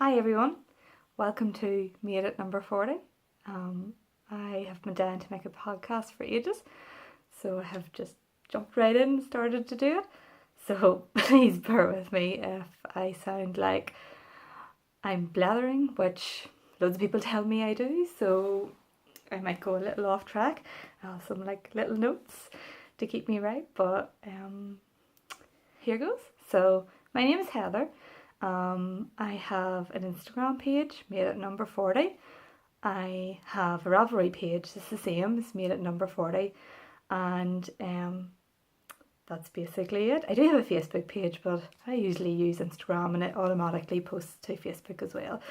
Hi everyone, welcome to Made It number 40. I have been down to make a podcast for ages, so I have just jumped right in and started to do it. So please bear with me if I sound like I'm blathering, which loads of people tell me I do, so I might go a little off track. Some little notes to keep me right, but here goes. So my name is Heather. I have an Instagram page, Made It number 40. I have a Ravelry page, it's the same, it's Made It number 40. And that's basically it. I do have a Facebook page, but I usually use Instagram and it automatically posts to Facebook as well.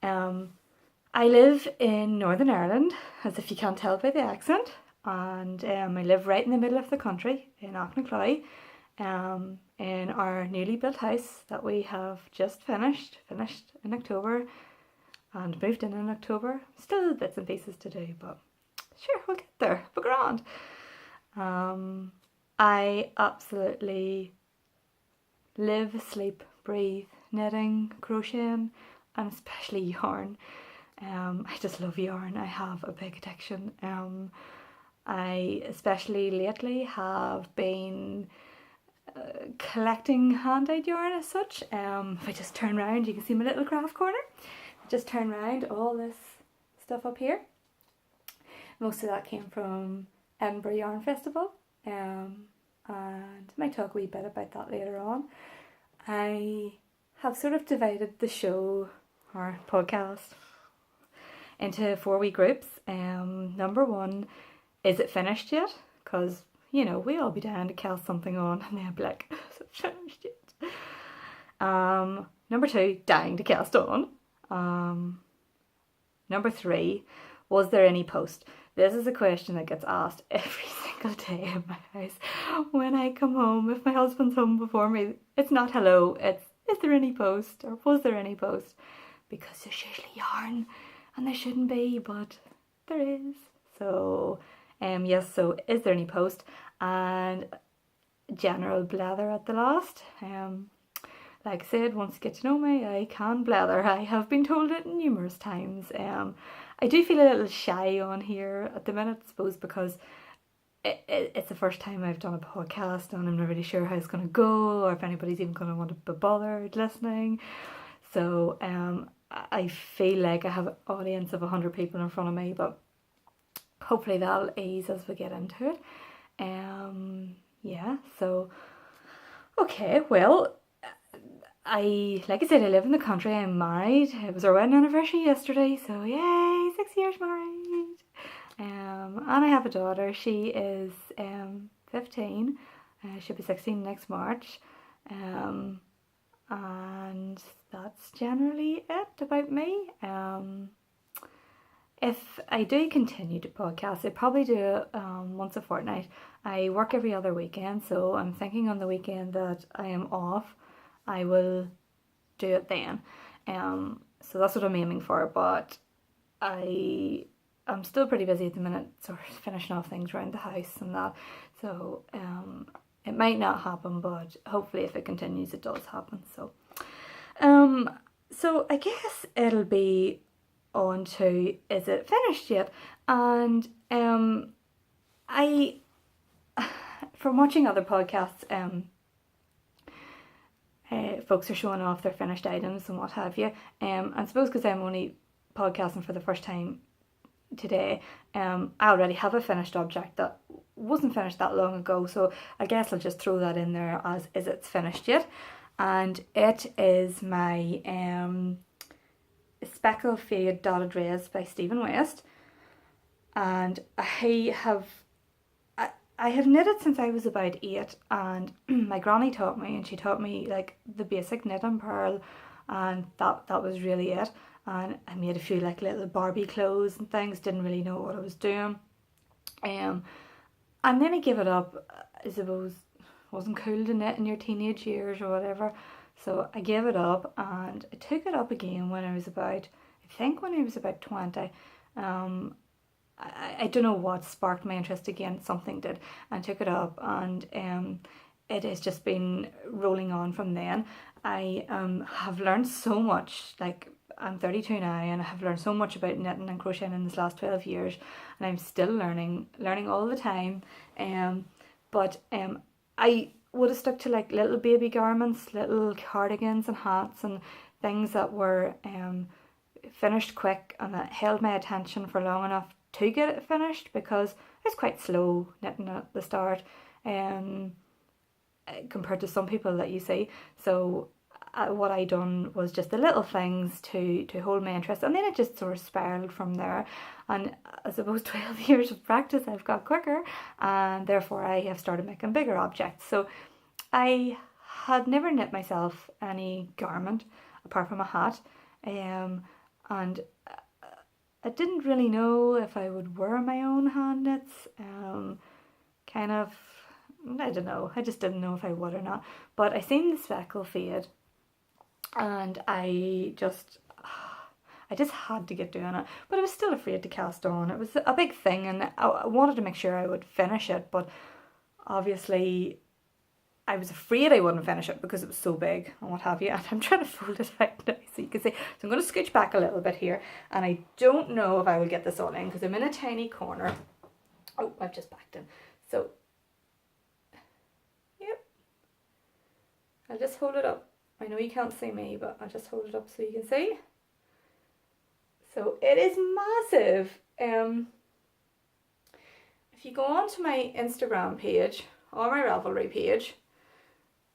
I live in Northern Ireland, as if you can't tell by the accent. And I live right in the middle of the country, in Auckland, in our newly built house that we have just finished in October and moved in October. Still bits and pieces to do, but sure, we'll get there. But grand. I absolutely live, sleep, breathe knitting, crocheting, and especially yarn. I just love yarn. I have a big addiction. I especially lately have been collecting hand-dyed yarn as such. If I just turn around, you can see my little craft corner. Just turn around, all this stuff up here. Most of that came from Edinburgh Yarn Festival, and I might talk a wee bit about that later on. I have sort of divided the show, or podcast, into 4 wee groups. Number 1, is it finished yet? Because we all be down to cast something on and then be like, is it finished yet? Number 2, dying to cast on. Number 3, was there any post? This is a question that gets asked every single day in my house. When I come home, if my husband's home before me, it's not hello, it's is there any post or was there any post? Because there's usually yarn and there shouldn't be, but there is. So yes, so is there any post? And general blather at the last. Like I said, once you get to know me, I can blather. I have been told it numerous times. I do feel a little shy on here at the minute, I suppose, because it's the first time I've done a podcast and I'm not really sure how it's going to go or if anybody's even going to want to be bothered listening. So I feel like I have an audience of 100 people in front of me, but hopefully that'll ease as we get into it. Yeah, so okay, well, like I said, I live in the country, I'm married. It was our wedding anniversary yesterday, so yay, 6 years married. And I have a daughter. She is 15. She'll be 16 next March. And that's generally it about me. If I do continue to podcast, I probably do it once a fortnight. I work every other weekend, so I'm thinking on the weekend that I am off, I will do it then. So that's what I'm aiming for, but I'm still pretty busy at the minute, sort of finishing off things around the house and that. So it might not happen, but hopefully if it continues, it does happen. So so I guess it'll be on to, is it finished yet? And I, from watching other podcasts, folks are showing off their finished items and what have you. I suppose because I'm only podcasting for the first time today, I already have a finished object that wasn't finished that long ago, so I guess I'll just throw that in there as is it's finished yet. And it is my Speckle Fade Dotted Rays by Stephen West, and I have knitted since I was about 8, and my granny taught me, and she taught me like the basic knit and purl, and that was really it. And I made a few like little Barbie clothes and things, didn't really know what I was doing. And then I gave it up. I suppose it wasn't cool to knit in your teenage years or whatever. So I gave it up, and I took it up again when I was about 20. I don't know what sparked my interest again, something did, and took it up, and it has just been rolling on from then. I have learned so much. Like, I'm 32 now, and I have learned so much about knitting and crocheting in this last 12 years, and I'm still learning all the time. But I would have stuck to like little baby garments, little cardigans and hats and things that were finished quick and that held my attention for long enough to get it finished, because I was quite slow knitting at the start compared to some people that you see. So what I done was just the little things to hold my interest, and then it just sort of spiraled from there. And I suppose 12 years of practice, I've got quicker, and therefore I have started making bigger objects. So I had never knit myself any garment apart from a hat, and I didn't really know if I would wear my own hand knits. Kind of, I don't know. I just didn't know if I would or not. But I seen the speckle fade, and I just had to get doing it. But I was still afraid to cast on. It was a big thing, and I wanted to make sure I would finish it. But obviously, I was afraid I wouldn't finish it because it was so big and what have you. And I'm trying to fold it out now so you can see. So I'm going to scooch back a little bit here, and I don't know if I will get this all in because I'm in a tiny corner. Oh, I've just backed in. So, yep. I'll just hold it up. I know you can't see me, but I'll just hold it up so you can see. So it is massive. If you go on to my Instagram page or my Ravelry page,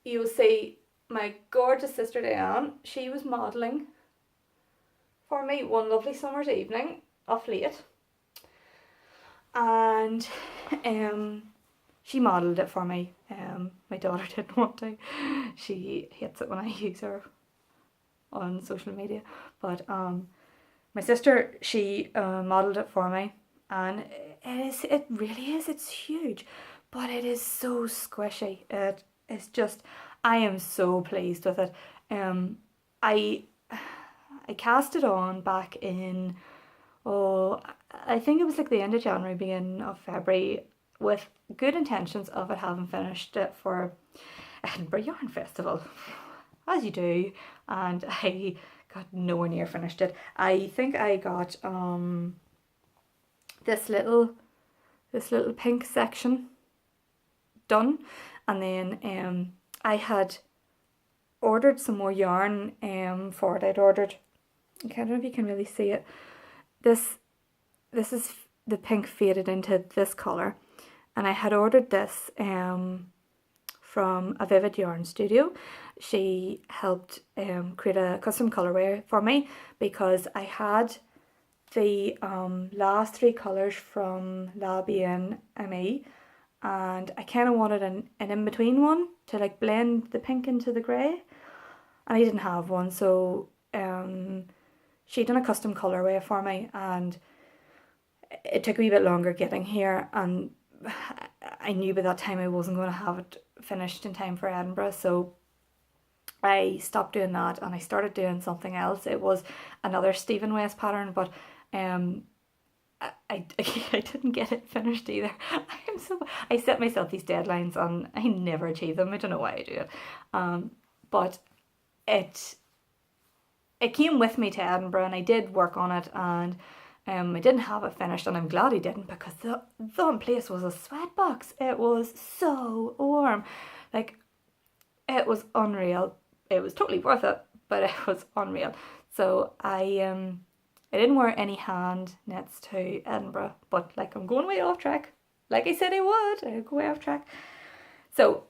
you will see my gorgeous sister Diane. She was modelling for me one lovely summer's evening of late, and she modelled it for me. My daughter didn't want to. She hates it when I use her on social media, but my sister, she modelled it for me, and it really is, it's huge, but it is so squishy. It is just, I am so pleased with it. I cast it on back in, I think it was like the end of January, beginning of February, with good intentions of it having finished it for Edinburgh Yarn Festival, as you do, and I got nowhere near finished it. I think I got this little pink section done, and then I had ordered some more yarn for it. I'd ordered, I don't know if you can really see it, this is the pink faded into this colour, and I had ordered this from a Vivid Yarn Studio. She helped create a custom colourway for me because I had the last three colours from La Bien Amie, and I kind of wanted an in-between one to like blend the pink into the grey, and I didn't have one, so she done a custom colourway for me, and it took a wee bit longer getting here, and I knew by that time I wasn't going to have it finished in time for Edinburgh, so I stopped doing that and I started doing something else. It was another Stephen West pattern, but I didn't get it finished either. I set myself these deadlines and I never achieve them. I don't know why I do it. But it came with me to Edinburgh, and I did work on it, and I didn't have it finished, and I'm glad I didn't, because the place was a sweatbox. It was so warm. Like, it was unreal. It was totally worth it, but it was unreal. So I didn't wear any hand knits to Edinburgh, but like, I'm going way off track. Like I said I would, I'd go way off track. So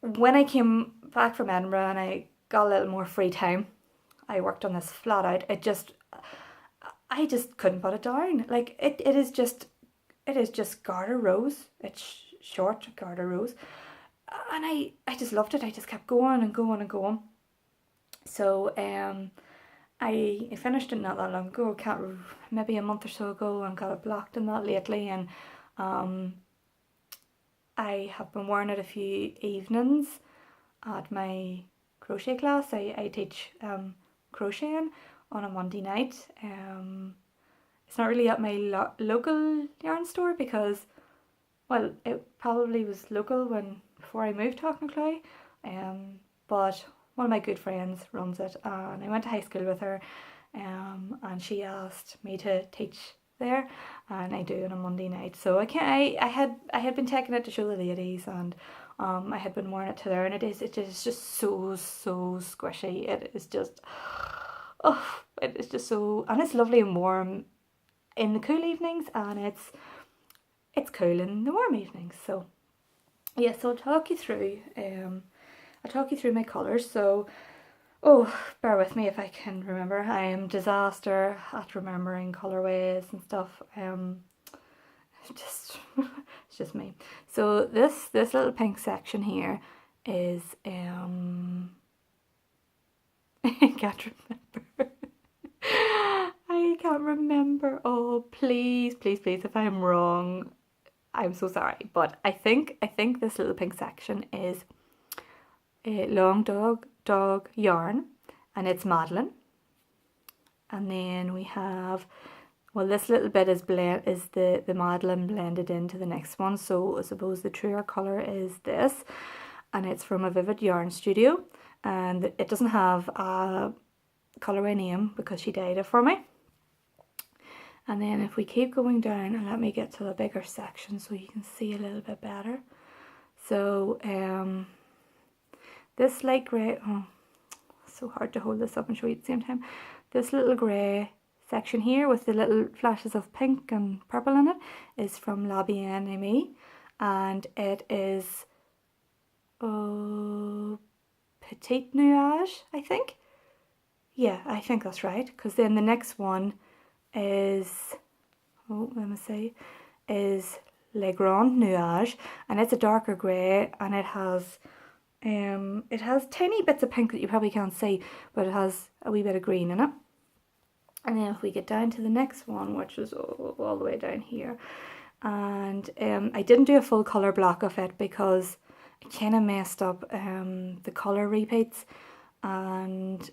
when I came back from Edinburgh and I got a little more free time, I worked on this flat out. I just couldn't put it down. Like, it is just garter rows. It's short garter rows, and I just loved it. I just kept going and going and going. So I finished it not that long ago, maybe a month or so ago, and got it blocked in that lately, and I have been wearing it a few evenings at my crochet class. I teach crocheting on a Monday night. It's not really at my local yarn store because, well, it probably was local before I moved to Auchnacle, but one of my good friends runs it, and I went to high school with her, and she asked me to teach there, and I do on a Monday night. So I had been taking it to show the ladies, and I had been wearing it to there, and it is just so squishy. It is just, oh, it is just so, and it's lovely and warm in the cool evenings, and it's cool in the warm evenings. So yeah, so I'll talk you through my colours. So, oh, bear with me if I can remember. I am disaster at remembering colourways and stuff. It's just me. So this little pink section here is I can't remember. I can't remember. Oh, please, if I am wrong, I'm so sorry. But I think this little pink section is a long dog yarn, and it's Madeline. And then we have, well, this little bit is the Madeline blended into the next one. So I suppose the truer colour is this, and it's from a Vivid Yarn Studio, and it doesn't have a colourway name because she dyed it for me. And then if we keep going down, and let me get to the bigger section so you can see a little bit better. So this light grey, oh, so hard to hold this up and show you at the same time. This little grey section here with the little flashes of pink and purple in it is from La Bien-Aimée, and it is Petite Nuage, I think. Yeah, I think that's right, because then the next one is, is Le Grand Nuage, and it's a darker grey, and it has tiny bits of pink that you probably can't see, but it has a wee bit of green in it. And then if we get down to the next one, which is all the way down here, and I didn't do a full colour block of it because I kind of messed up the colour repeats, and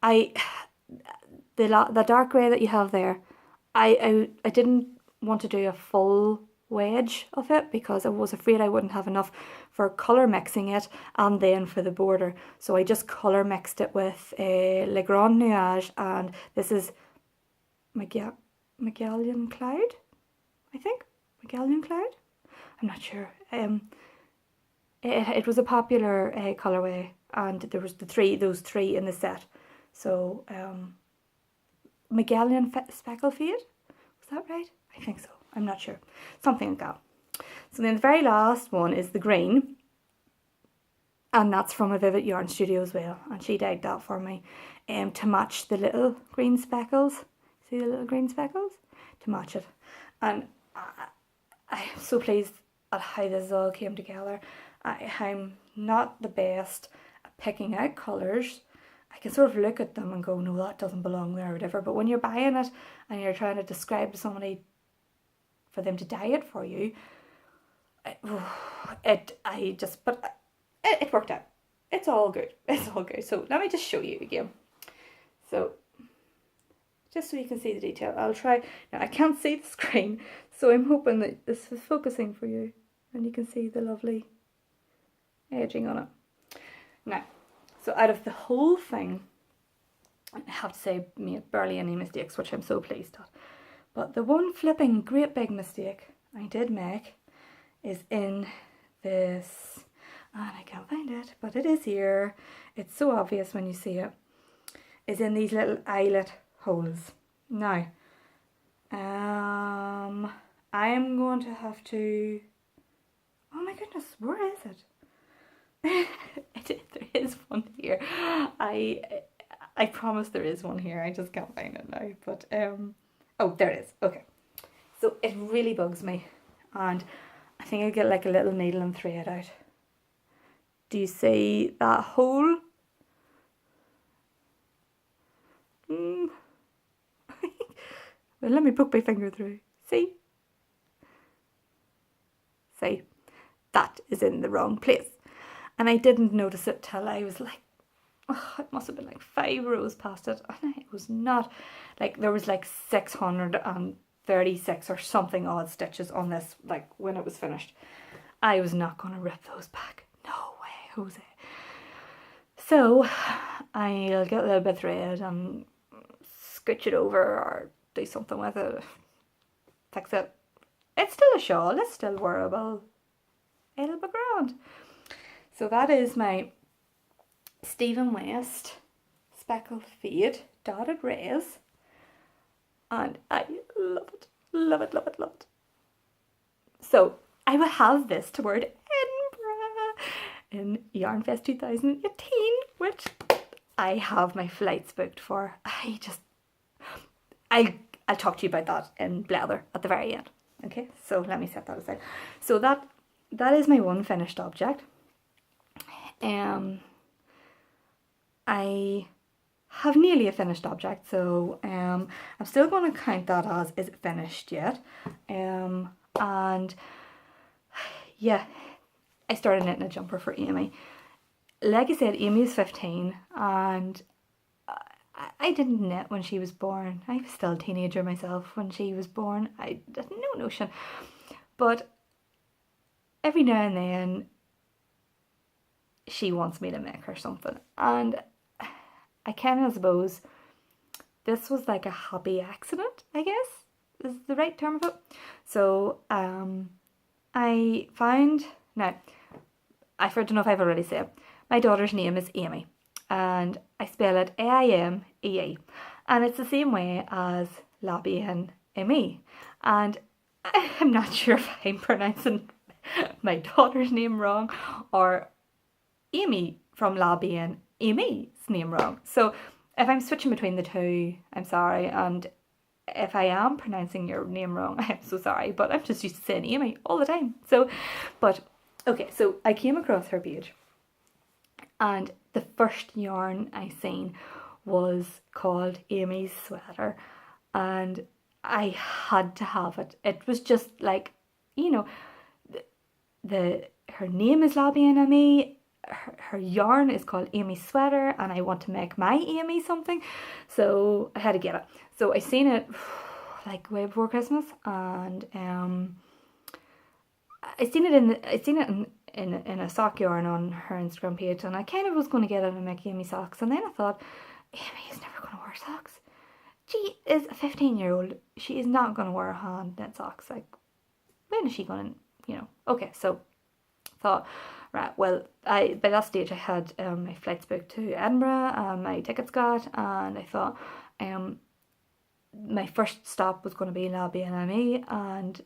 the dark grey that you have there, I didn't want to do a full wedge of it because I was afraid I wouldn't have enough for colour mixing it and then for the border. So I just colour mixed it with Le Grand Nuage, and this is Magellan Cloud, I think. Magellan Cloud? I'm not sure. It was a popular colourway, and there was those three in the set. So Magellan Speckle Fade, was that right? I think so. I'm not sure. Something like that. So then the very last one is the green, and that's from a Vivid Yarn Studio as well, and she dyed that for me to match the little green speckles. See the little green speckles? To match it. And I'm so pleased at how this all came together. I'm not the best at picking out colours. I can sort of look at them and go, no, that doesn't belong there or whatever. But when you're buying it and you're trying to describe to somebody for them to dye it for you, it worked out. It's all good. It's all good. So let me just show you again. So just so you can see the detail, I'll try. Now I can't see the screen, so I'm hoping that this is focusing for you and you can see the lovely edging on it. Now, so out of the whole thing, I have to say, I made barely any mistakes, which I'm so pleased at. But the one flipping great big mistake I did make is in this, and I can't find it, but it is here. It's so obvious when you see it. Is in these little eyelet holes. Now, I am going to have to, oh my goodness, where is it? There is one here. I promise there is one here. I just can't find it now. But oh, there it is. Okay. So it really bugs me, and I think I'll get like a little needle and thread out. Do you see that hole? Well, let me poke my finger through. See? See? That is in the wrong place. And I didn't notice it till I was like, oh, it must have been like 5 rows past it. And it was not, like there was like 636 or something odd stitches on this, like when it was finished. I was not going to rip those back. No way, Jose. So I'll get a little bit of thread and scooch it over or do something with it, fix it. It's still a shawl, it's still wearable. It'll be grand. So that is my Stephen West speckled fade dotted rays, and I love it, love it, love it, love it. So I will have this to wear to Edinburgh in Yarnfest 2018, which I have my flights booked for. I'll talk to you about that in blather at the very end. Okay, so let me set that aside. So that is my one finished object. I have nearly a finished object, so I'm still going to count that as is it finished yet. And yeah, I started knitting a jumper for Amy. Like I said, Amy is 15, and I didn't knit when she was born. I was still a teenager myself when she was born. I had no notion. But every now and then she wants me to make her something. And I kind of suppose this was like a happy accident, I guess, is the right term of it. So I found, now, I don't know if I've already said, my daughter's name is Amy, and I spell it A-I-M-E-E, and it's the same way as Labian Amy, and I'm not sure if I'm pronouncing my daughter's name wrong or Amy from Labian Amy's name wrong. So if I'm switching between the two, I'm sorry, and if I am pronouncing your name wrong, I'm so sorry, but I'm just used to saying Amy all the time. So, but okay, so I came across her page, and the first yarn I seen was called Amy's Sweater, and I had to have it. It was just like, you know, her name is Labian Amy, her yarn is called Amy's Sweater, and I want to make my Amy something, so I had to get it. So I seen it like way before Christmas, and I seen it in a sock yarn on her Instagram page, and I kind of was going to get it and make Amy socks, and then I thought, Amy is never going to wear socks. She is a 15-year-old. She is not going to wear hand knit socks. Like, when is she going to, you know? Okay, so thought, right, well, by that stage I had my flights booked to Edinburgh and my tickets got, and I thought my first stop was going to be Labian Amy, and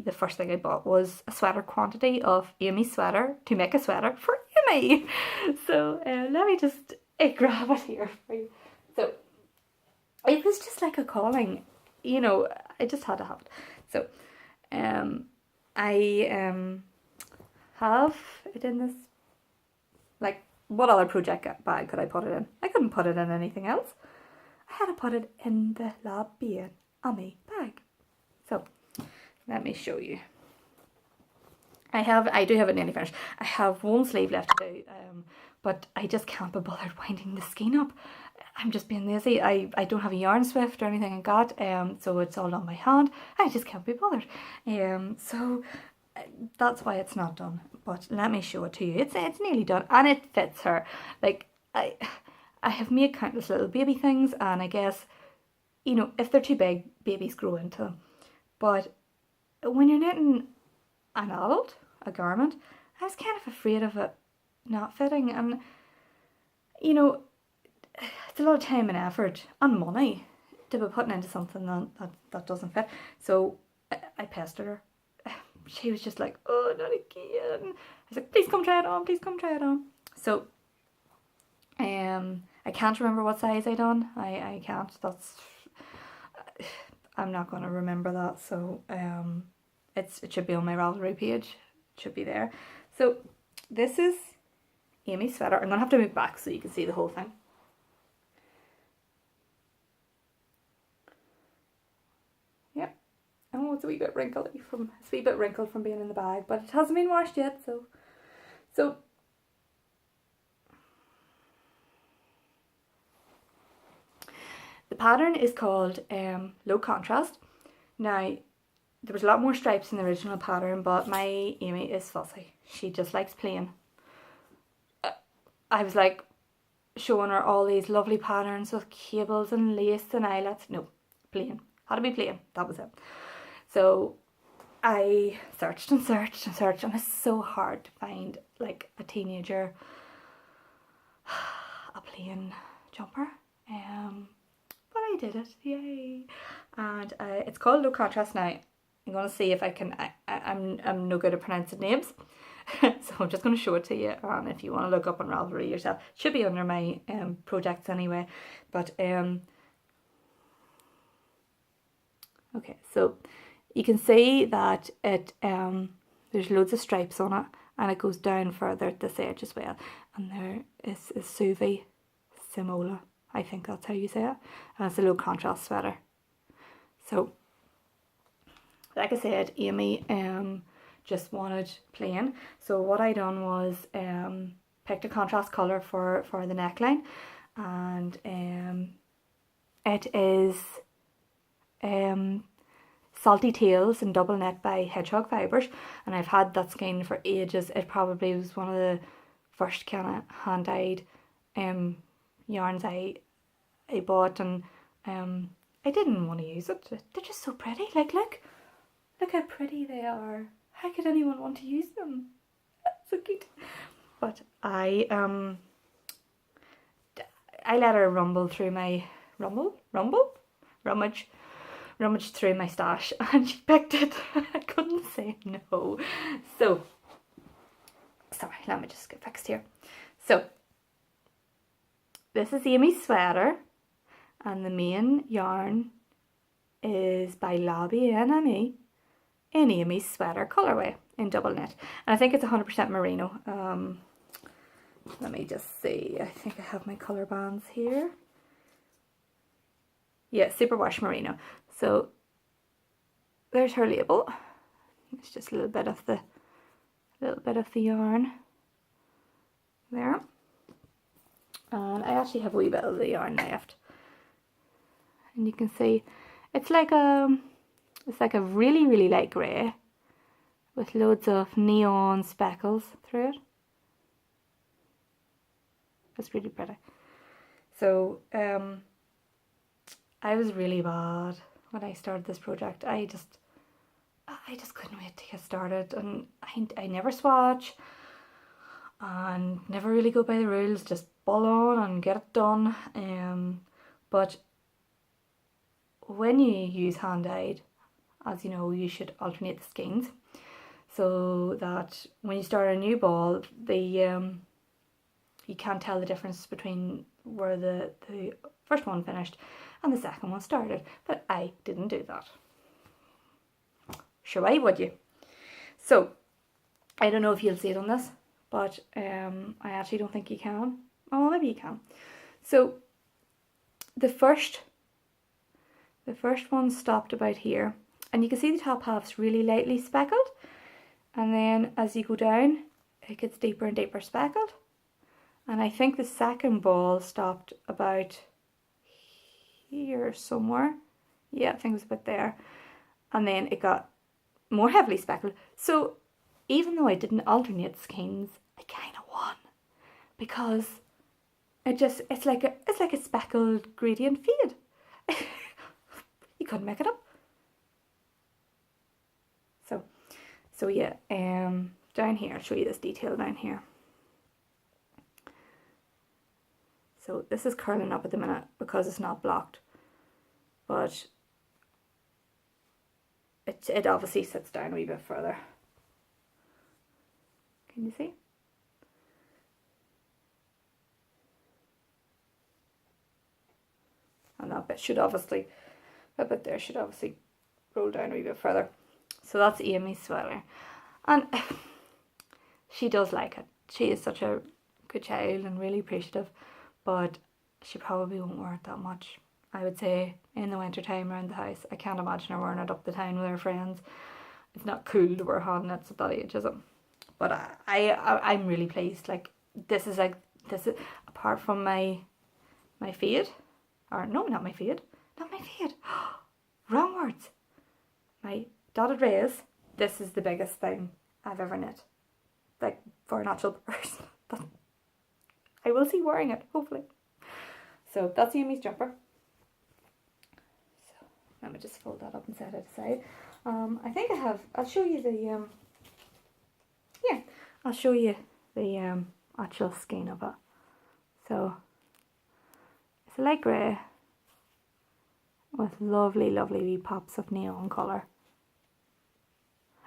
the first thing I bought was a sweater quantity of Amy's sweater to make a sweater for Amy. So let me just grab it here for you. So it was just like a calling, you know, I just had to have it. So I have it in this, like, what other project bag could I put it in? I couldn't put it in anything else. I had to put it in the Labian Amy bag. So let me show you. I do have it nearly finished. I have one sleeve left to do, but I just can't be bothered winding the skein up. I'm just being lazy. I don't have a yarn swift or anything like that, so it's all on by hand. I just can't be bothered. So that's why it's not done. But let me show it to you. It's nearly done, and it fits her. Like, I have made countless little baby things, and I guess, you know, if they're too big, babies grow into them. But when you're knitting an adult, a garment, I was kind of afraid of it not fitting, and, you know, it's a lot of time and effort and money to be putting into something that doesn't fit. So I pestered her. She was just like, oh, not again. I was like, please come try it on, please come try it on. So I can't remember what size I done. I can't. I'm not going to remember that. So it should be on my Ravelry page. It should be there. So this is Amy's sweater. I'm going to have to move back so you can see the whole thing. Yep. Oh, it's a wee bit wrinkled from being in the bag, but it hasn't been washed yet. So the pattern is called Low Contrast. Now, there was a lot more stripes in the original pattern, but my Amy is fussy. She just likes plain. I was like showing her all these lovely patterns with cables and lace and eyelets. No, plain. Had to be plain. That was it. So I searched and searched and searched, and it's so hard to find like a teenager a plain jumper. But I did it, yay! And it's called No Contrast now. I'm gonna see if I can. I'm no good at pronouncing names, so I'm just gonna show it to you. And if you want to look up on Ravelry yourself, it should be under my projects anyway. But okay, so you can see that it there's loads of stripes on it, and it goes down further at this edge as well. And there is Suvi Simola, I think that's how you say it, and it's a low contrast sweater. So like I said, Amy just wanted plain, so what I done was picked a contrast colour for the neckline, and it is Salty Tales in double knit by Hedgehog Fibres, and I've had that skein for ages. It probably was one of the first kind of hand dyed yarns I bought, and I didn't want to use it. They're just so pretty. Like, look how pretty they are. How could anyone want to use them? So cute. But I let her rummage through my stash, and she picked it. I couldn't say no. So sorry, let me just get fixed here. So this is Amy's sweater, and the main yarn is by Lobby NME in Amy's sweater colourway in double knit, and I think it's 100% merino. Let me just see, I think I have my colour bands here. Yeah, superwash merino. So there's her label. It's just a little bit of the yarn there, and I actually have a wee bit of the yarn left, and you can see it's like a really light grey with loads of neon speckles through it. It's really pretty. So I was really bad when I started this project. I just couldn't wait to get started, and I never swatch and never really go by the rules, just ball on and get it done. But when you use hand dyed, as you know, you should alternate the skeins so that when you start a new ball, you can't tell the difference between where the first one finished and the second one started. But I didn't do that. Sure, why would you? So I don't know if you'll see it on this, but I actually don't think you can. Oh, maybe you can. So the first one stopped about here, and you can see the top half's really lightly speckled, and then as you go down it gets deeper and deeper speckled, and I think the second ball stopped about here somewhere. Yeah, I think it was about there, and then it got more heavily speckled. So even though I didn't alternate skeins, I kind of won, because it's like a speckled gradient fade. You couldn't make it up. So yeah, down here, I'll show you this detail down here. So this is curling up at the minute because it's not blocked, but it obviously sits down a wee bit further. Can you see? And that bit should obviously, that bit there should obviously roll down a wee bit further. So that's Amy's sweater, and she does like it. She is such a good child and really appreciative, but she probably won't wear it that much. I would say in the winter time around the house. I can't imagine her wearing it up the town with her friends. It's not cool to wear hand knits at that age, is it? But I'm really pleased. Like this is apart from my fade, or no, not my fade, wrong words. My dotted rays. This is the biggest thing I've ever knit, like for a natural person. I will see wearing it, hopefully. So that's Amy's jumper. So let me just fold that up and set it aside. I think I'll show you the, I'll show you the actual skein of it. So it's a light grey with lovely, lovely wee pops of neon colour.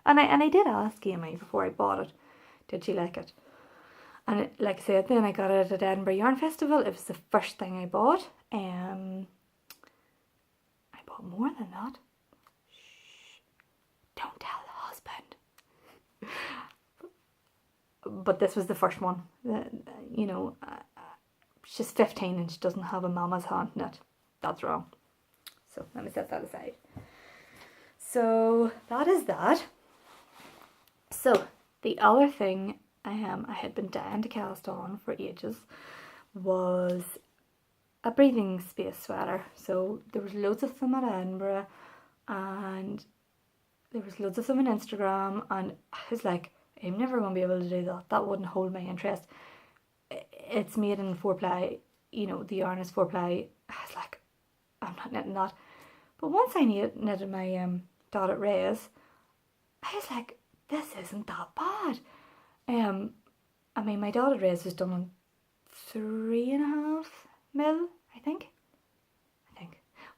And I did ask Amy before I bought it, did she like it? And like I said, then I got it at Edinburgh Yarn Festival. It was the first thing I bought. I bought more than that. Shh, don't tell the husband. But this was the first one. You know, she's 15 and she doesn't have a mama's hand in it. That's wrong. So let me set that aside. So that is that. So the other thing I had been dying to cast on for ages was a breathing space sweater. So there was loads of them at Edinburgh and there was loads of them on Instagram, and I was like, I'm never going to be able to do that. That wouldn't hold my interest. It's made in 4-ply, you know, the yarn is 4-ply. I was like, I'm not knitting that. But once I knitted my dotted rays, I was like, this isn't that bad. I mean, my dotted rays was done on 3.5 mil, I think. It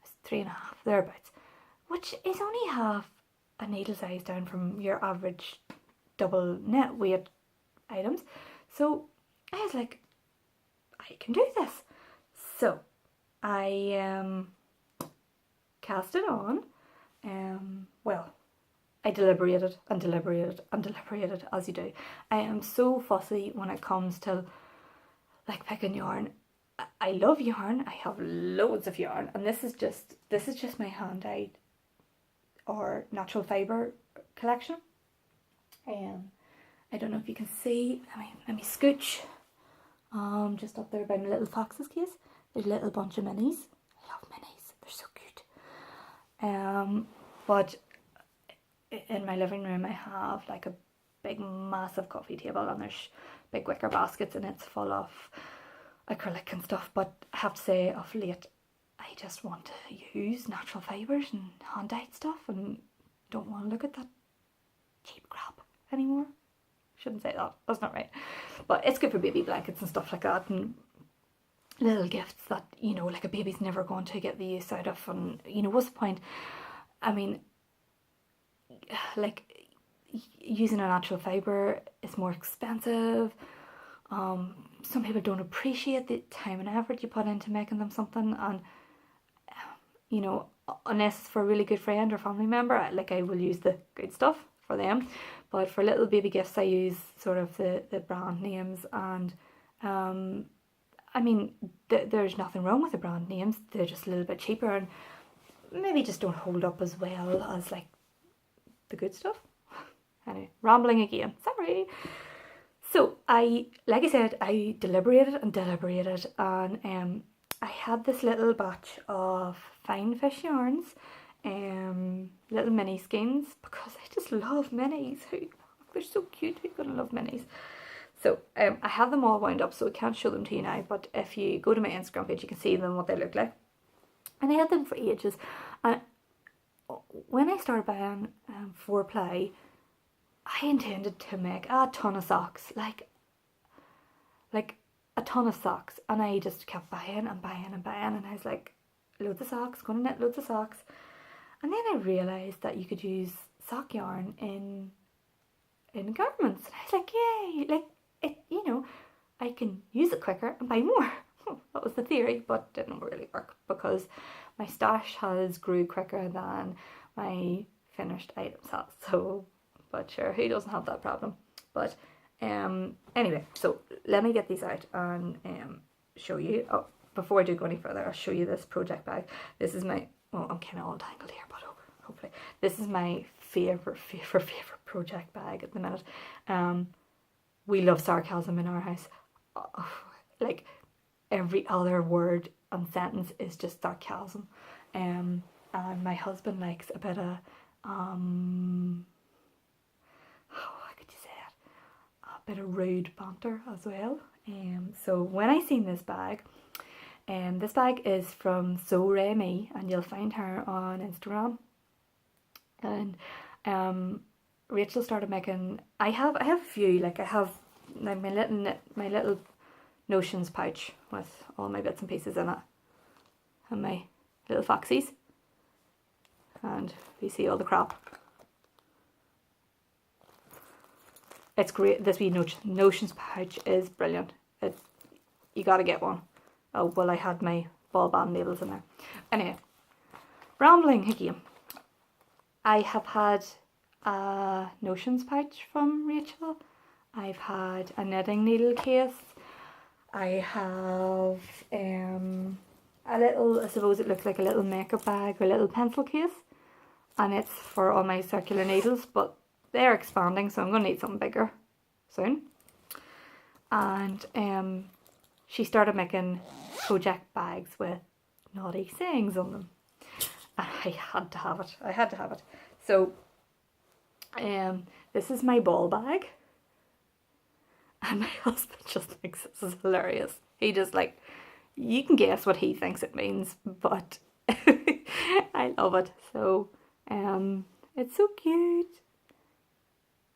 was 3.5, thereabouts, which is only half a needle size down from your average double net weight items. So I was like, I can do this. So I cast it on. Well, I deliberated and deliberated and deliberated, as you do. I am so fussy when it comes to like picking yarn. I love yarn. I have loads of yarn, and this is just my hand-dyed or natural fibre collection. I don't know if you can see. I mean, let me scooch. Just up there by my little fox's case. There's a little bunch of minis. I love minis. They're so cute. But in my living room I have like a big massive coffee table, and there's big wicker baskets, and it's full of acrylic and stuff. But I have to say, of late I just want to use natural fibres and hand-dyed stuff, and don't want to look at that cheap crap anymore. Shouldn't say that, that's not right. But it's good for baby blankets and stuff like that, and little gifts that, you know, like a baby's never going to get the use out of. And you know, what's the point? I mean, like, using a natural fibre is more expensive. Some people don't appreciate the time and effort you put into making them something, and you know, unless it's for a really good friend or family member, like, I will use the good stuff for them. But for little baby gifts I use sort of the brand names. And I mean, there's nothing wrong with the brand names, they're just a little bit cheaper and maybe just don't hold up as well as like the good stuff. Anyway, rambling again, sorry. So like I said, I deliberated and deliberated, and I had this little batch of fine fish yarns, little mini skeins, because I just love minis. They're so cute. Who's gonna love minis? So I have them all wound up, so I can't show them to you now, but if you go to my Instagram page you can see them, what they look like. And I had them for ages, and when I started buying 4-ply, I intended to make a ton of socks, like a ton of socks, and I just kept buying and buying and buying, and I was like, loads of socks, gonna knit loads of socks. And then I realised that you could use sock yarn in garments, and I was like, yay, like, it, you know, I can use it quicker and buy more. That was the theory, but didn't really work because my stash has grew quicker than my finished items has. So, but sure, who doesn't have that problem? But anyway, so let me get these out and show you. Oh, before I do go any further, I'll show you this project bag. This is my, well, I'm kind of all tangled here, but hopefully this is my favorite project bag at the minute. We love sarcasm in our house. Like, every other word and sentence is just sarcasm. And my husband likes a bit of how could you say it? A bit of rude banter as well. So when I seen this bag is from No40, and you'll find her on Instagram. And Rachel started making. I have a few. Like I have like my little notions pouch with all my bits and pieces in it, and my little foxies, and you see all the crap. It's great. This wee notions pouch is brilliant. You gotta get one. Oh well, I had my ball band labels in there. Anyway, rambling again. I have had a notions pouch from Rachel. I've had a knitting needle case. I have a little, I suppose it looks like a little makeup bag or a little pencil case, and it's for all my circular needles, but they're expanding, so I'm going to need something bigger soon. And she started making project bags with naughty sayings on them, and I had to have it. So this is my ball bag, and my husband just thinks this is hilarious. He just like, you can guess what he thinks it means, but I love it. So it's so cute.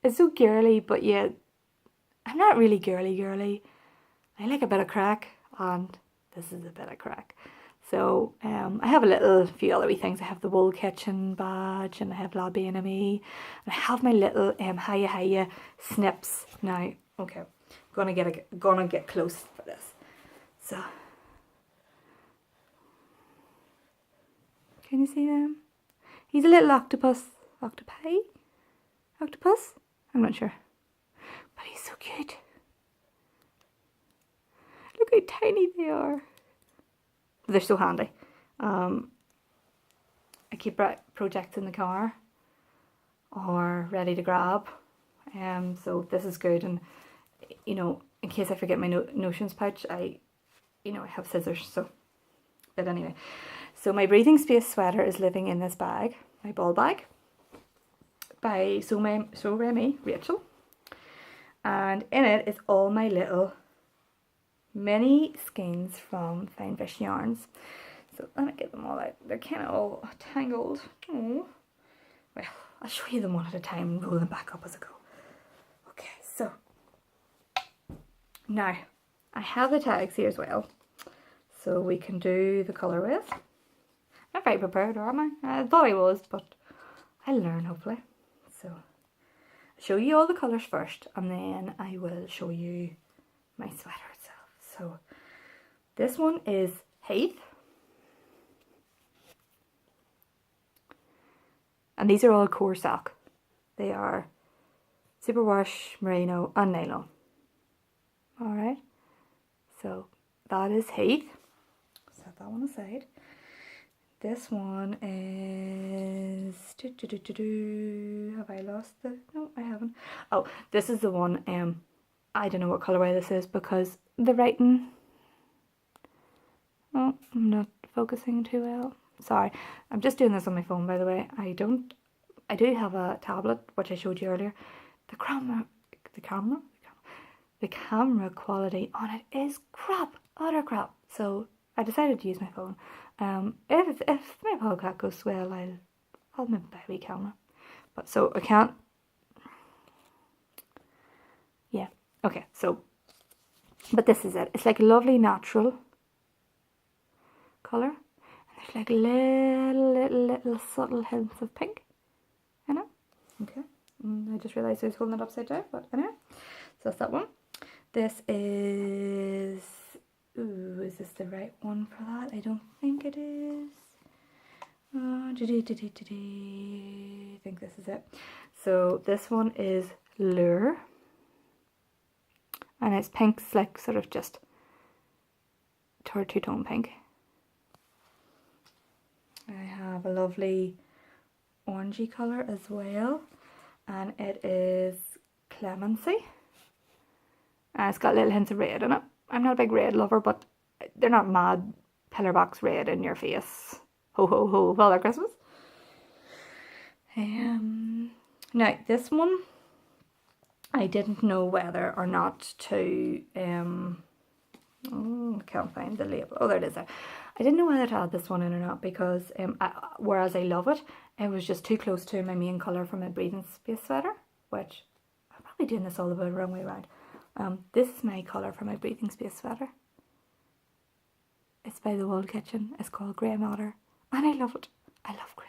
It's so girly, but yeah, I'm not really girly. I like a bit of crack, and this is a bit of crack. So I have a few other wee things. I have the Wool Kitchen badge, and I have La B&ME, and I have my little Hiya snips. Now, okay, gonna get close for this. So, can you see them? He's a little octopus. Octopus? I'm not sure. But he's so cute. Look how tiny they are. They're so handy. I keep projects in the car or ready to grab. So this is good. And, you know, in case I forget my notions pouch, I have scissors. So, but anyway. So my breathing space sweater is living in this bag, my ball bag, by No40, Rachel. And in it is all my little mini skeins from Fine Fish Yarns. So let me get them all out. They're kind of all tangled. Oh. Well, I'll show you them one at a time and roll them back up as I go. Okay, so now I have the tags here as well, so we can do the colourways. I'm not very prepared, am I? I thought I was, but I'll learn hopefully. So I'll show you all the colours first, and then I will show you my sweater itself. So this one is Heath, and these are all core sock. They are superwash, merino and nylon. Alright, so that is Heath. Set that one aside. This one is... Have I lost the... No, I haven't. Oh, this is the one, I don't know what colourway this is because the writing... Oh, I'm not focusing too well. Sorry, I'm just doing this on my phone, by the way. I do have a tablet, which I showed you earlier. The camera quality on it is crap, utter crap. So I decided to use my phone. If my podcast goes well, I'll maybe buy a wee camera. But so I can't. Yeah. Okay. So, but this is it. It's like a lovely natural colour, and there's like little subtle hints of pink. You know. Okay. I just realised I was holding it upside down. But anyway, so that's that one. This is. Ooh, is this the right one for that? I don't think it is. I think this is it. So this one is Lure. And it's pink's like sort of just two-tone pink. I have a lovely orangey colour as well. And it is Clemency. And it's got little hints of red in it. I'm not a big red lover, but they're not mad pillar box red in your face. Ho ho ho, Father Christmas. Now this one, I didn't know whether or not to I can't find the label. Oh, there it is there. I didn't know whether to add this one in or not because whereas I love it, it was just too close to my main colour for my breathing space sweater, which I'm probably doing this all the wrong way around. This is my colour for my breathing space sweater. It's by the World Kitchen. It's called Grey Matter, and I love it. I love grey.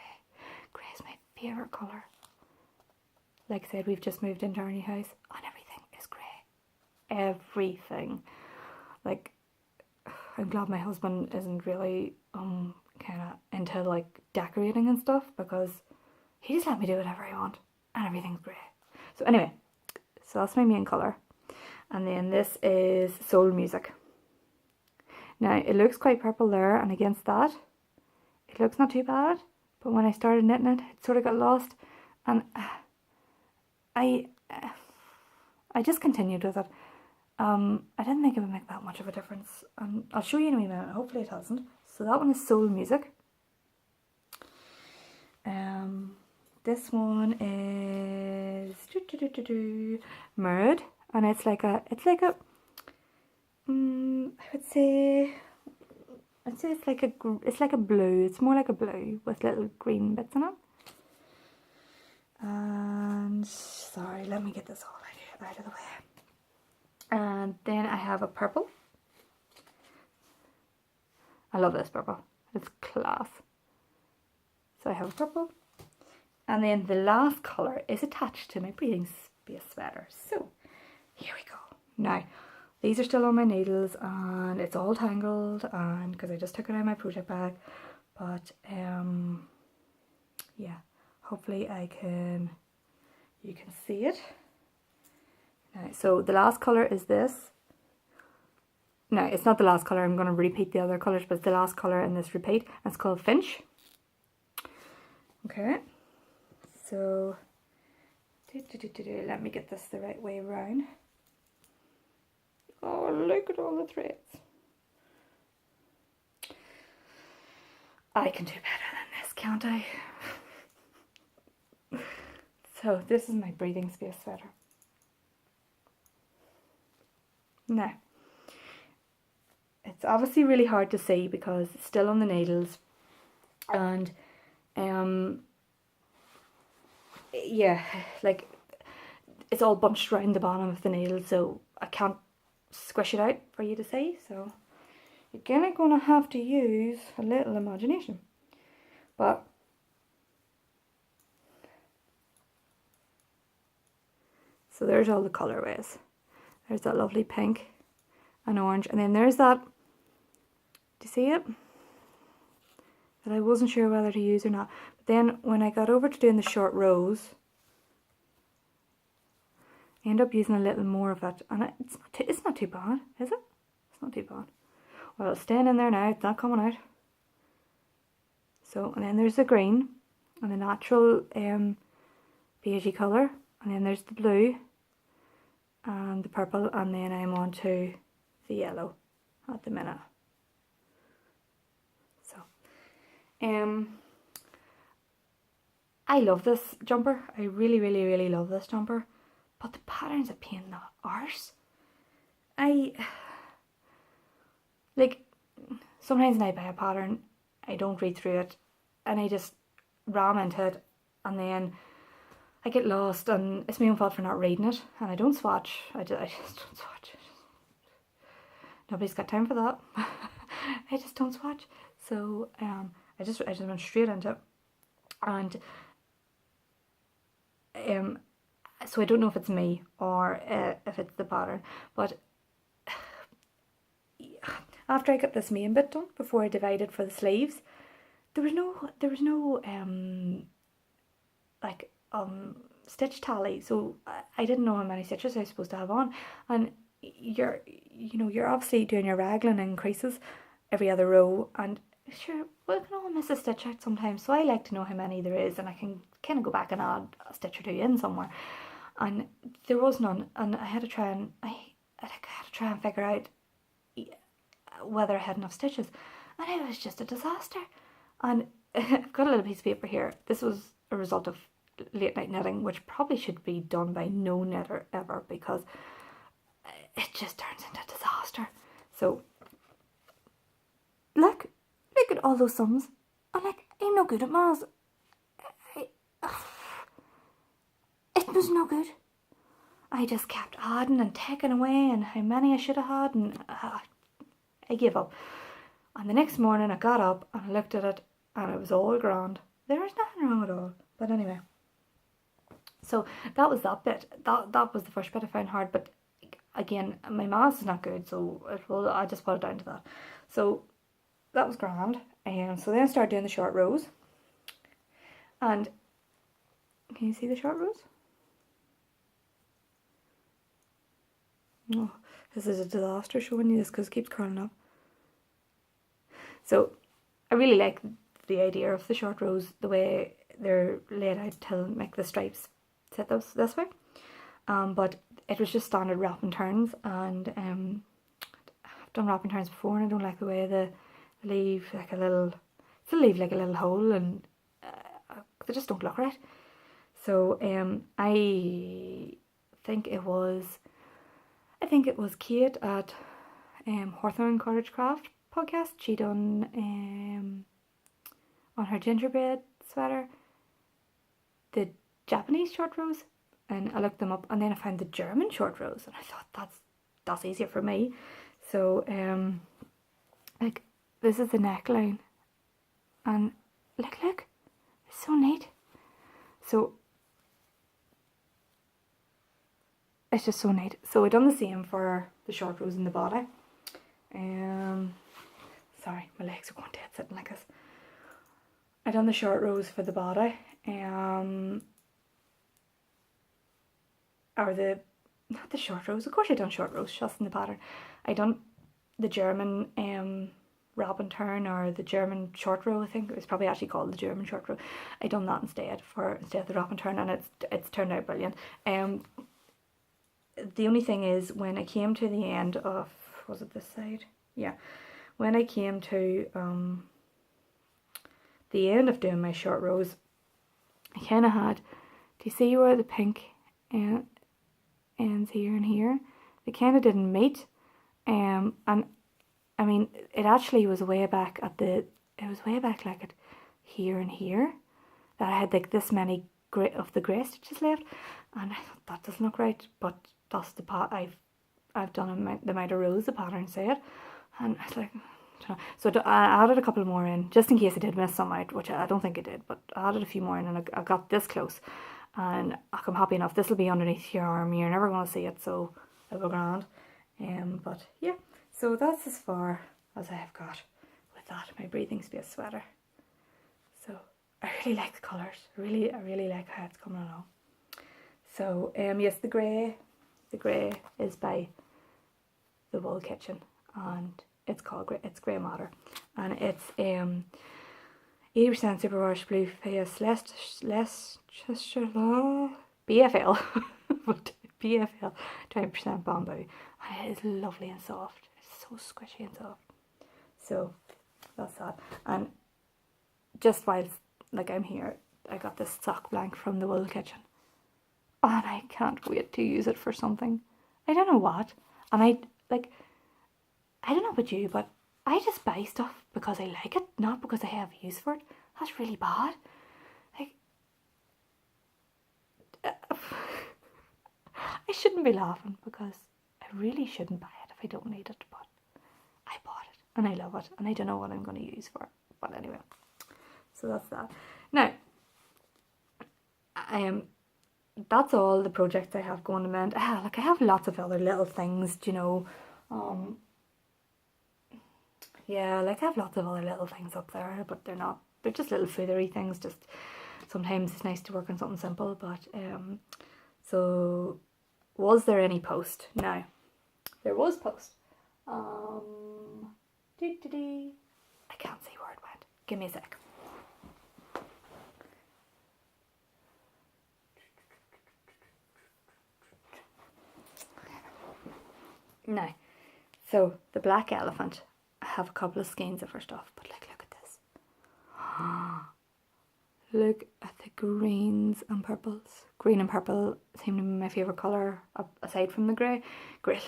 Grey is my favourite colour. Like I said, we've just moved into our new house, and everything is grey. Everything. Like, I'm glad my husband isn't really kind of into like decorating and stuff, because he just let me do whatever I want, and everything's grey. So anyway, so that's my main colour, and then this is Soul Music. Now it looks quite purple there, and against that it looks not too bad, but when I started knitting it, it sort of got lost, and I just continued with it. I didn't think it would make that much of a difference, and I'll show you in a minute. Hopefully it hasn't. So that one is Soul Music. This one is Mirrored, and it's like a I'd say it's like a blue. It's more like a blue with little green bits in it. And sorry, let me get this all out of the way. And then I have a purple. I love this purple. It's class. So I have a purple. And then the last colour is attached to my breathing space sweater. So here we go. Now, these are still on my needles, and it's all tangled, and because I just took it out of my project bag. But yeah, hopefully you can see it. Now, so the last colour is this. No, it's not the last colour. I'm going to repeat the other colours, but it's the last colour in this repeat. And it's called Finch. Okay. So, let me get this the right way around. Oh, look at all the threads. I can do better than this, can't I? So, this is my breathing space sweater. Now, it's obviously really hard to see because it's still on the needles, and yeah, like it's all bunched around the bottom of the needle, so I can't squish it out for you to see, so you're kind of going to have to use a little imagination. But so there's all the colourways. There's that lovely pink and orange, and then there's that, do you see it? That I wasn't sure whether to use or not. But then when I got over to doing the short rows, I end up using a little more of it, and it's not too bad, is it? It's not too bad. Well, it's staying in there now, it's not coming out. So, and then there's the green, and the natural beigey colour, and then there's the blue, and the purple, and then I'm on to the yellow at the minute. So, I love this jumper. I really, really, really love this jumper. But the pattern's a pain in the arse. Like, sometimes when I buy a pattern, I don't read through it, and I just ram into it, and then I get lost, and it's my own fault for not reading it, and I don't swatch. I just don't swatch. Nobody's got time for that. I just don't swatch. So I just went straight into it, and so I don't know if it's me or if it's the pattern, but after I got this main bit done, before I divided for the sleeves, there was no stitch tally, so I didn't know how many stitches I was supposed to have on, and you're obviously doing your raglan increases every other row, and sure, we can all miss a stitch out sometimes, so I like to know how many there is, and I can kind of go back and add a stitch or two in somewhere, and there was none, and I had to try and figure out whether I had enough stitches, and it was just a disaster. And I've got a little piece of paper here. This was a result of late night knitting, which probably should be done by no knitter ever, because it just turns into disaster. So, look at all those sums. I'm like, I'm no good at maths. It was no good. I just kept adding and taking away, and how many I should have had, and I gave up. And the next morning I got up and I looked at it, and it was all grand. There was nothing wrong at all. But anyway, so that was that bit. That was the first bit I found hard. But again, my maths is not good, so I just put it down to that. So that was grand. And so then I started doing the short rows. And can you see the short rows? Oh, this is a disaster showing you this because it keeps curling up. So I really like the idea of the short rows, the way they're laid out to make the stripes sit this way. But it was just standard wrap and turns, and I've done wrap and turns before, and I don't like the way they leave like a little hole, and they just don't look right. So I think it was Kate at Hawthorne Cottage Craft podcast. She done on her gingerbread sweater the Japanese short rows, and I looked them up, and then I found the German short rows, and I thought that's easier for me. So like, this is the neckline, and look, it's so neat. So it's just so neat. So I done the same for the short rows in the body. Sorry, my legs are going dead sitting like this. I done the short rows for the body. Or not the short rows. Of course I done short rows, just in the pattern. I done the German wrap and turn, or the German short row. I think it was probably actually called the German short row. I done that instead of the wrap and turn, and it's turned out brilliant. The only thing is, when I came to the end of, was it this side? Yeah. When I came to the end of doing my short rows, I kind of had, do you see where the pink ends here and here? They kind of didn't meet. And I mean, it actually was way back like at here and here, that I had like this many of the grey stitches left, and I thought that doesn't look right, but that's the part I've done the amount of rows the pattern said, and I was like, so I added a couple more in just in case I did miss some out, which I don't think I did, but I added a few more in, and I got this close, and I'm happy enough. This will be underneath your arm. You're never going to see it, so it'll be grand. But yeah, so that's as far as I have got with that, my breathing space sweater. So I really like the colours. I really like how it's coming along. So yes, the grey is by the Wool Kitchen, and it's called Grey Matter, and it's 80% superwash blue face less BFL, but BFL 20% bamboo, and it is lovely and soft. It's so squishy and soft. So that's that. And just while I'm here, I got this sock blank from the Wool Kitchen, and I can't wait to use it for something. I don't know what, and I don't know about you, but I just buy stuff because I like it, not because I have use for it. That's really bad. I shouldn't be laughing, because I really shouldn't buy it if I don't need it, but I bought it and I love it, and I don't know what I'm going to use for it. But anyway, so that's that. Now, that's all the projects I have going to mind. I have lots of other little things, yeah, I have lots of other little things up there, but they're just little feathery things. Just sometimes it's nice to work on something simple. But so was there any post? Now, there was post. I can't see where it went. Give me a sec. Now, so the black elephant, I have a couple of skeins of her stuff, but look at this. Look at the greens and purples. Green and purple seem to be my favourite colour, aside from the grey. Grey,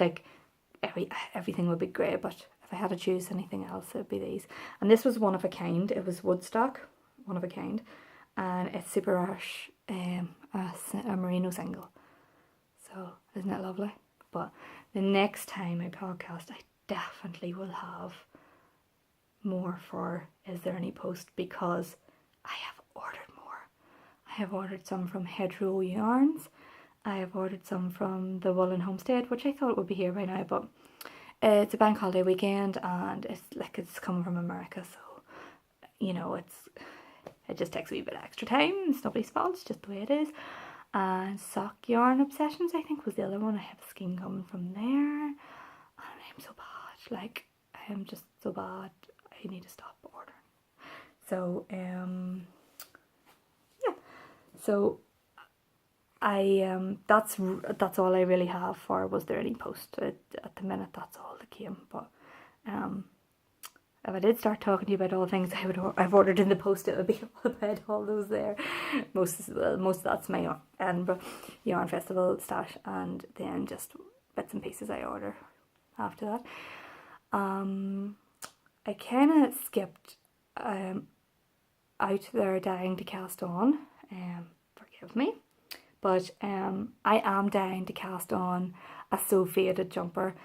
everything would be great, but if I had to choose anything else, it would be these. And this was one of a kind. It was Woodstock, one of a kind, and it's super harsh, a merino single. So isn't it lovely? But the next time I podcast, I definitely will have more for Is There Any Post, because I have ordered more. I have ordered some from Hedgerow Yarns. I have ordered some from the Woolen Homestead, which I thought would be here by now, but it's a bank holiday weekend and it's coming from America, so you know it just takes a wee bit of extra time. It's nobody's fault, it's just the way it is. And Sock Yarn Obsessions, I think, was the other one. I have a skein coming from there, and I'm so bad. Like, I am just so bad. I need to stop ordering. So yeah. So that's all I really have for Was There Any Post at the minute. That's all that came. But if I did start talking to you about all the things I've ordered in the post, it would be all about all those there. Most of that's my Edinburgh Yarn Festival stash, and then just bits and pieces I order after that. I kind of skipped out there dying to cast on. Forgive me. But I am dying to cast on a So Faded jumper.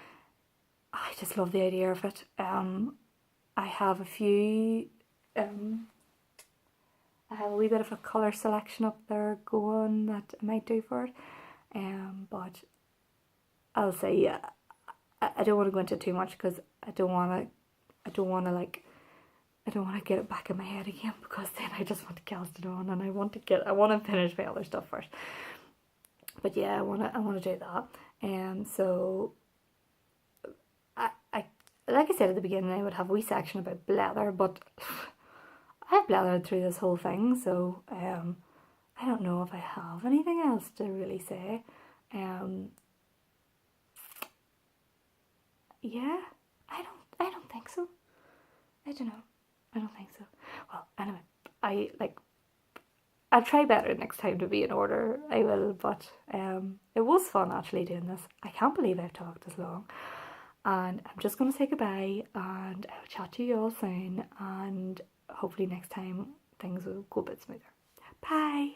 I just love the idea of it. I have a few, I have a wee bit of a colour selection up there going that I might do for it. But I'll say, yeah, I don't want to go into it too much, because I don't want to get it back in my head again, because then I just want to cast it on, and I want to finish my other stuff first. But yeah, I want to do that. So I like I said at the beginning, I would have a wee section about blether, but I've blethered through this whole thing, so I don't know if I have anything else to really say. Yeah, I don't think so. I don't know. I don't think so. Well, anyway, I'll try better next time to be in order. I will, but it was fun actually doing this. I can't believe I've talked this long. And I'm just going to say goodbye, and I'll chat to you all soon, and hopefully next time things will go a bit smoother. Bye!